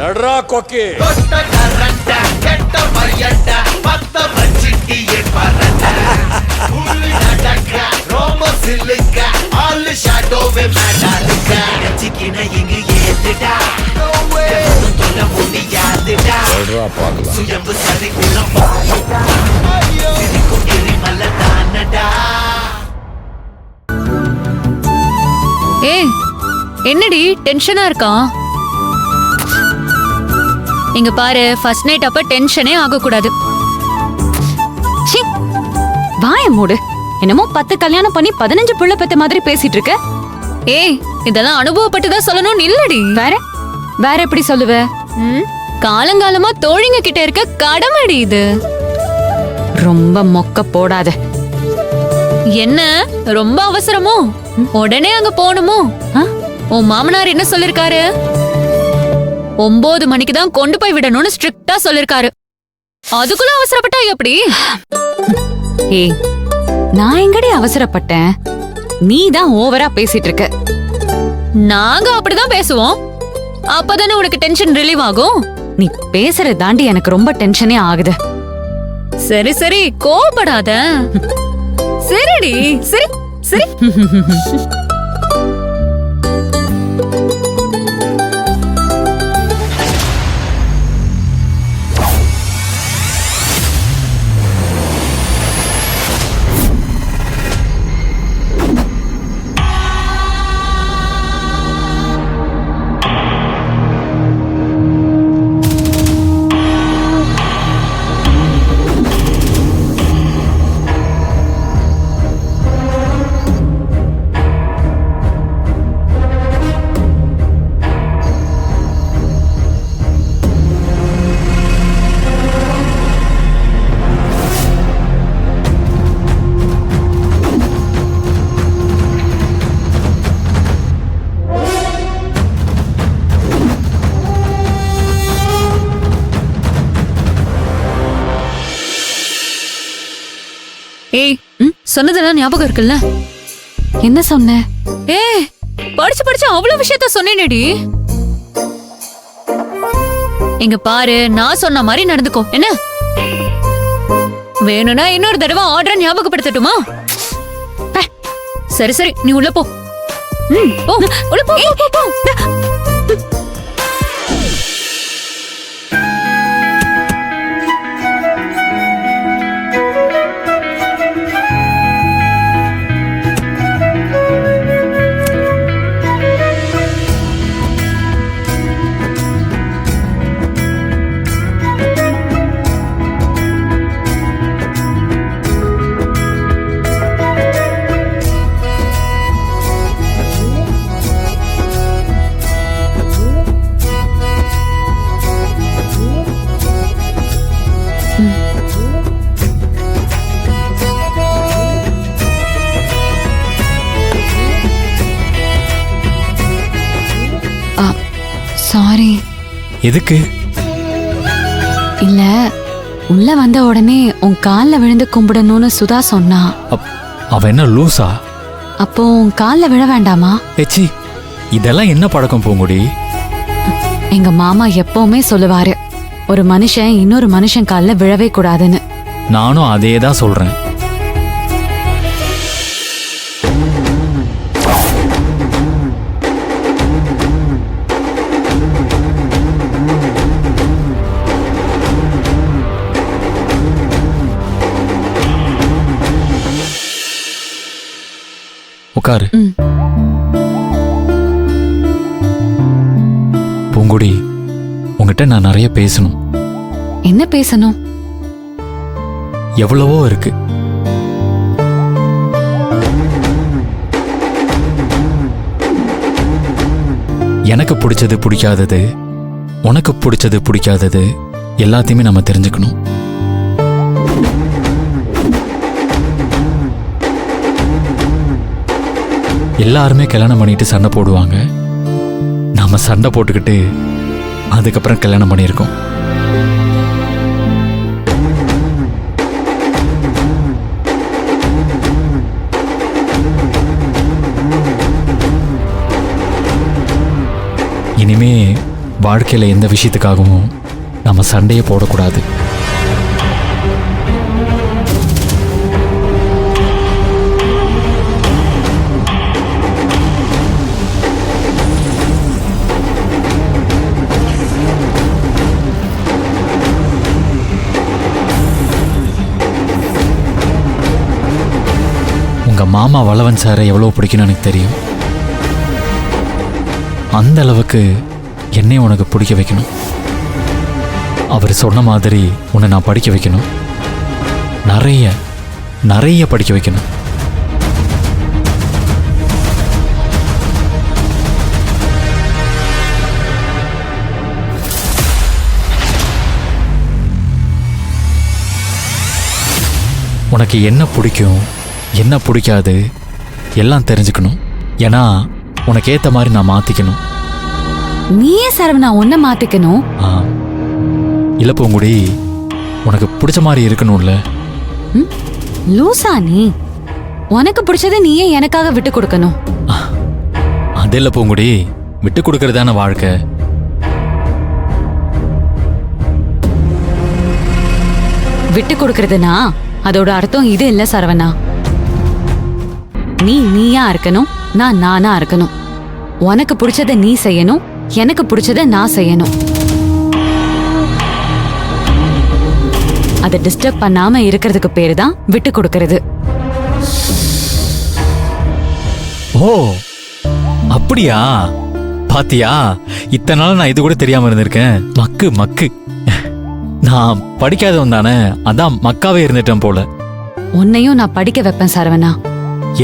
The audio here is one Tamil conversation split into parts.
எட்ரா கொக்கி ஏய் என்னடி டென்ஷனா இருக்கா? இங்க பாரு, ஃபர்ஸ்ட் நைட் அப்ப டென்ஷனே ஆக கூடாது. சீ, வாய மூடு. என்னமோ 10 கல்யாணம் பண்ணி 15 புள்ள பெத்த மாதிரி பேசிட்டு இருக்க. ஏய் இதெல்லாம் அனுபவப்பட்டு தான் சொல்லணும் இல்லடி. வேற எப்படி சொல்லுவ? காலங்காலமா தோழிங்க கிட்ட இருக்க கடமைடி இது. ரொம்ப மொக்க போடாத. என்ன ரொம்ப அவசரமோ? உடனே அங்க போகணுமோ? உன் மாமனார் என்ன சொல்லிருக்காரு? 9 மணிக்கு தான் கொண்டு போய் விடணும்னு ஸ்ட்ரிக்ட்டா சொல்லிருக்காரு. அதுக்குள்ள அவசரப்பட்டா எப்படி? ஏய், நான் எங்கடி அவசரப்பட்டேன்? நீ தான் ஓவரா பேசிட்டு இருக்க. நாங்க அப்படிதான் பேசுவோம். அப்பதானே உனக்கு டென்ஷன் ரிலீவ் ஆகும். நீ பேசுறது தாண்டி எனக்கு ரொம்ப டென்ஷனே ஆகுது. சரி சரி கோவப்படாத. சரிடி சரி சரி. ஏய் சொன்னதெல்லாம் ஞாபகம் இருக்குல்ல? என்ன சொன்ன? ஏய் படிச்சு படிச்சு அவ்வளவு விஷயத்த சொன்னேனேடி. இங்க பாரு, நான் சொன்ன மாதிரி நடந்துக்கோ என்ன? வேணும்னா இன்னொரு தடவை ஆர்டர் ஞாபகப்படுத்தட்டுமா? சரி சரி நீ உள்ள போ. போ உள்ள போ போ போ. சாரி. எதுக்கு? இல்ல, உள்ள வந்த உடனே உன் கால்ல விழுந்து கும்பிடணும்னு சுதா சொன்னா. அவ என்ன லூசா? அப்போ உன் கால்ல விழ வேண்டாமா? ஏச்சி, இதெல்லாம் என்ன பழக்கம் பூங்குடி? எங்க மாமா எப்பவுமே சொல்லுவாரு, ஒரு மனுஷன் இன்னொரு மனுஷன் கால்ல விழவே கூடாதுன்னு. நானும் அதே தான் சொல்றேன். உட்காரு. பூங்குடி, உங்ககிட்ட நான் நிறைய பேசணும். என்ன பேசணும்? எவ்வளவோ இருக்கு. எனக்கு பிடிச்சது பிடிக்காதது, உனக்கு பிடிச்சது பிடிக்காதது எல்லாத்தையுமே நம்ம தெரிஞ்சுக்கணும். எல்லாருமே கல்யாணம் பண்ணிட்டு சண்டை போடுவாங்க. நாம சண்டை போட்டுக்கிட்டு அதுக்கப்புறம் கல்யாணம் பண்ணியிருக்கோம். இனிமே வாழ்க்கையில எந்த விஷயத்துக்காகவும் நம்ம சண்டையை போடக்கூடாது. உங்க மாமா வளவன் சாரை எவ்வளவு பிடிக்கும்னு எனக்கு தெரியும். அந்த அளவுக்கு என்னை உனக்கு பிடிக்க வைக்கணும். அவர் சொன்ன மாதிரி உன்னை நான் படிக்க வைக்கணும். நிறைய நிறைய படிக்க வைக்கணும். உனக்கு என்ன பிடிக்கும் என்ன பிடிக்காது எல்லாம் தெரிஞ்சுக்கணும். ஏன்னா உனக்கு ஏத்த மாதிரி நான் மாத்திக்கணும். நீயே சரவணா உன்னை மாத்திக்கணும். இல்ல பூங்குடி, உனக்கு பிடிச்ச மாதிரி இருக்கணும்ல. லூசா நீ? உனக்கு பிடிச்சதை நீயே எனக்காக விட்டு கொடுக்கணும். அது இல்ல பூங்குடி, விட்டு கொடுக்கறதான வாழ்க்கை. விட்டு கொடுக்கறதுனா அதோட அர்த்தம் இது இல்ல சரவணா. நீ நீயா இருக்கணும், நான் நானா இருக்கணும். உனக்கு பிடிச்சத நீ செய்யணும், எனக்கு பிடிச்சத நான் செய்யணும். அதை டிஸ்டர்ப் பண்ணாம இருக்கிறதுக்கு பேரு தான் விட்டு கொடுக்கறது. ஓ அப்படியா? பாத்தியா, இத்தனை நாள் நான் இது கூட தெரியாம இருந்திருக்கேன். மக்கு மக்கு. நான் படிக்காதவன் தானே, அதான் மக்காவே இருந்துட்டேன் போல. உன்னையும் நான் படிக்க வைப்பேன் சரவணா.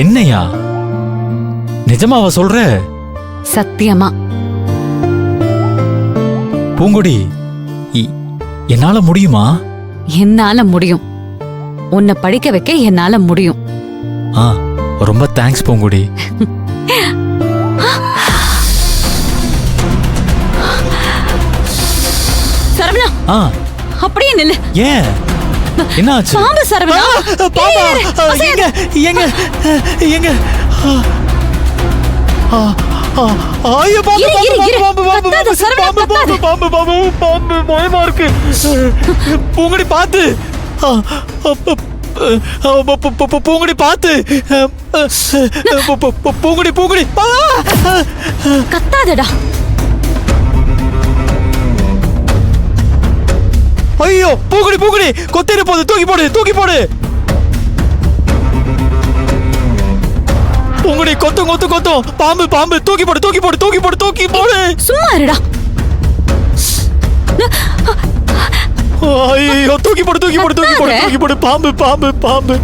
என்னையா? நிஜமாவா சொல்ற? சத்தியமா. பூங்குடி, என்னால முடியுமா? என்னால முடியும். உன்னை படிக்க வைக்க என்னால முடியும். ரொம்ப தேங்க்ஸ் பூங்குடி. சரவணா அப்படியே நில்லு. ஏன் என்ன ஆச்சு? பாம்பு சரவணா. பாம்பா? எங்க எங்க எங்க? ஐயோ பாம்பு பாம்பு பாம்பு பாம்பு பாம்பு பாம்பு பாம்பு பாம்பு பயமா இருக்கு. பூங்குடி பாத்து. பூங்குடி பாத்து. பூங்குடி பூங்குடி கத்தாதடா. ஐயோ பூங்குடி பூங்குடி கொத்திரு போது, தூக்கி போடு தூக்கி போடு. பூங்குடி கொத்தும் கொத்தும் கொத்தும். பாம்பு பாம்பு தூக்கி போடு தூக்கி போடு தூக்கி போடு தூக்கி போடு. சும்மா இருடா. ஐயோ தூக்கி போடு தூக்கி போடு தூக்கி போடு தூக்கி போடு. பாம்பு பாம்பு பாம்பு.